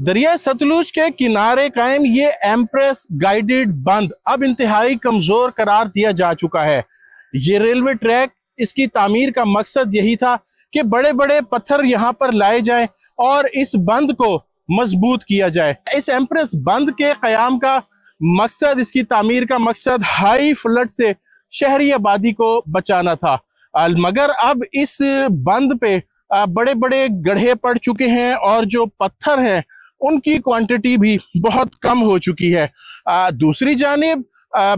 दरिया सतलुज के किनारे कायम ये एम्प्रेस गाइडेड बंद अब इंतहाई कमजोर करार दिया जा चुका है। ये रेलवे ट्रैक, इसकी तामीर का मकसद यही था कि बड़े बड़े पत्थर यहाँ पर लाए जाएं और इस बंद को मजबूत किया जाए। इस एम्प्रेस बंद के कयाम का मकसद, इसकी तामीर का मकसद हाई फ्लड से शहरी आबादी को बचाना था। मगर अब इस बंद पे बड़े बड़े गड्ढे पड़ चुके हैं और जो पत्थर हैं उनकी क्वांटिटी भी बहुत कम हो चुकी है। दूसरी जानिब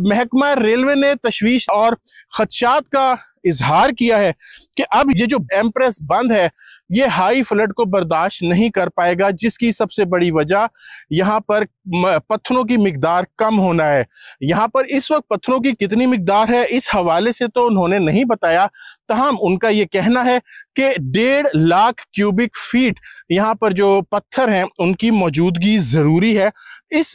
महकमा रेलवे ने तशवीश और खदशात का इजहार किया है कि अब ये जो एम्प्रेस बंद है ये हाई फ्लड को बर्दाश्त नहीं कर पाएगा, जिसकी सबसे बड़ी वजह यहाँ पर पत्थरों की मिकदार कम होना है। यहाँ पर इस वक्त पत्थरों की कितनी मिकदार है इस हवाले से तो उन्होंने नहीं बताया, तहम उनका ये कहना है कि 1.5 लाख क्यूबिक फीट यहाँ पर जो पत्थर हैं उनकी मौजूदगी जरूरी है। इस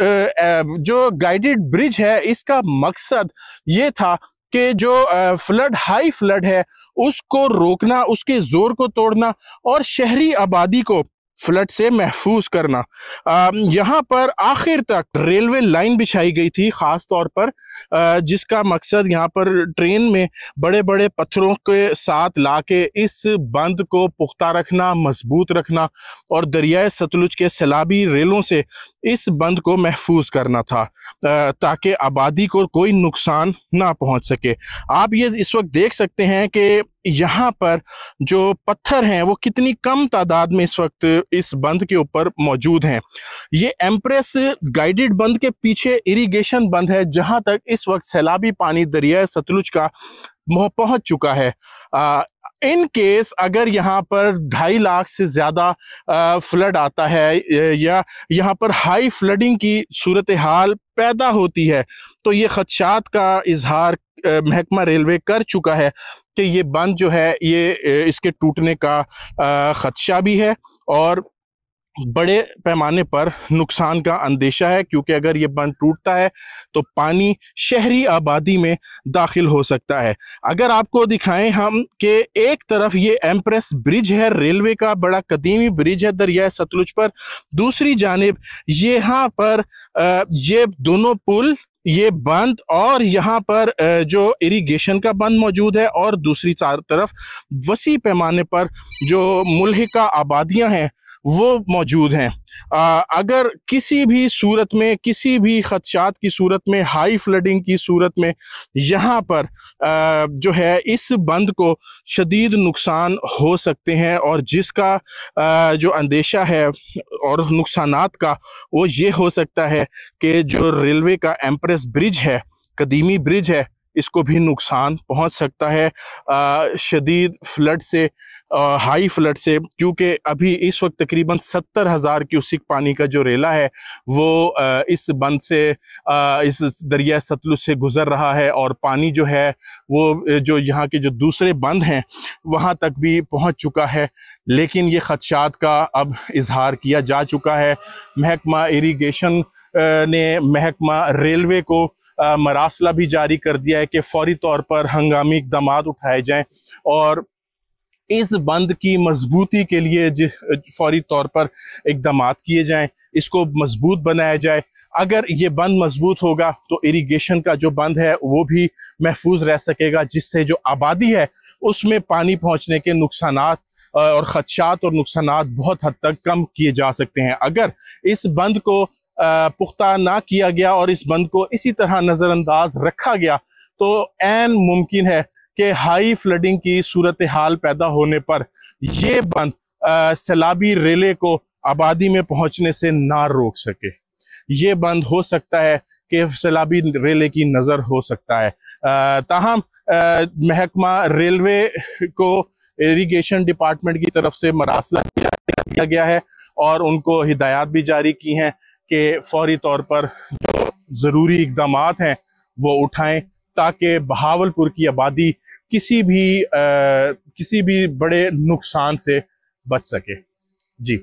जो गाइडेड ब्रिज है इसका मकसद ये था कि जो फ्लड, हाई फ्लड है उसको रोकना, उसके जोर को तोड़ना और शहरी आबादी को फ्लड से महफूज करना। यहाँ पर आखिर तक रेलवे लाइन बिछाई गई थी खास तौर पर, जिसका मकसद यहाँ पर ट्रेन में बड़े बड़े पत्थरों के साथ लाके इस बंद को पुख्ता रखना, मजबूत रखना और दरियाए सतलुज के सैलाबी रेलों से इस बंद को महफूज करना था, ताकि आबादी को कोई नुकसान ना पहुंच सके। आप ये इस वक्त देख सकते हैं कि यहाँ पर जो पत्थर हैं वो कितनी कम तादाद में इस वक्त इस बंद के ऊपर मौजूद हैं। ये एम्प्रेस गाइडेड बंद के पीछे इरिगेशन बंद है, जहां तक इस वक्त सैलाबी पानी दरिया सतलुज का पहुंच चुका है। इन केस अगर यहाँ पर 2.5 लाख से ज़्यादा फ्लड आता है या यहाँ पर हाई फ्लडिंग की सूरत हाल पैदा होती है तो ये खदशात का इजहार महकमा रेलवे कर चुका है कि ये बंद जो है ये इसके टूटने का खदशा भी है और बड़े पैमाने पर नुकसान का अंदेशा है, क्योंकि अगर ये बंद टूटता है तो पानी शहरी आबादी में दाखिल हो सकता है। अगर आपको दिखाएं हम कि एक तरफ ये एम्प्रेस ब्रिज है, रेलवे का बड़ा कदीमी ब्रिज है दरिया सतलुज पर, दूसरी जानिब यहाँ पर ये दोनों पुल, ये बंद और यहाँ पर जो इरिगेशन का बंद मौजूद है और दूसरी तरफ वसी पैमाने पर जो मुल्हिका आबादियाँ हैं वो मौजूद हैं। अगर किसी भी सूरत में, किसी भी खदशात की सूरत में, हाई फ्लडिंग की सूरत में यहाँ पर जो है इस बंद को शदीद नुकसान हो सकते हैं और जिसका जो अंदेशा है और नुकसानात का वो ये हो सकता है कि जो रेलवे का एम्प्रेस ब्रिज है, कदीमी ब्रिज है, इसको भी नुकसान पहुंच सकता है शदीद फ्लड से, हाई फ्लड से, क्योंकि अभी इस वक्त तकरीबन 70,000 क्यूसिक पानी का जो रेला है वो इस बंद से, इस दरिया सतलुज से गुजर रहा है और पानी जो है वो जो यहाँ के जो दूसरे बंद हैं वहाँ तक भी पहुँच चुका है। लेकिन ये खदशात का अब इजहार किया जा चुका है। महकमा इरिगेशन ने महकमा रेलवे को मरासला भी जारी कर दिया है कि फौरी तौर पर हंगामी इक़दामात उठाए जाएं और इस बंद की मजबूती के लिए फौरी तौर पर इक़दामात किए जाएं, इसको मजबूत बनाया जाए। अगर ये बंद मजबूत होगा तो इरिगेशन का जो बंद है वो भी महफूज रह सकेगा, जिससे जो आबादी है उसमें पानी पहुँचने के नुकसानात और खदशात और नुकसानात बहुत हद तक कम किए जा सकते हैं। अगर इस बंद को पुख्ता ना किया गया और इस बंद को इसी तरह नज़रअंदाज रखा गया तो ऐन मुमकिन है कि हाई फ्लडिंग की सूरत हाल पैदा होने पर ये बंद सैलाबी रेले को आबादी में पहुंचने से ना रोक सके। ये बंद हो सकता है कि सैलाबी रेले की नज़र हो सकता है। ताहम महकमा रेलवे को इरिगेशन डिपार्टमेंट की तरफ से मरासला किया गया है और उनको हिदायत भी जारी की हैं कि फौरी तौर पर जो ज़रूरी इक़दामात हैं वो उठाएं ताकि बहावलपुर की आबादी किसी भी बड़े नुकसान से बच सके। जी।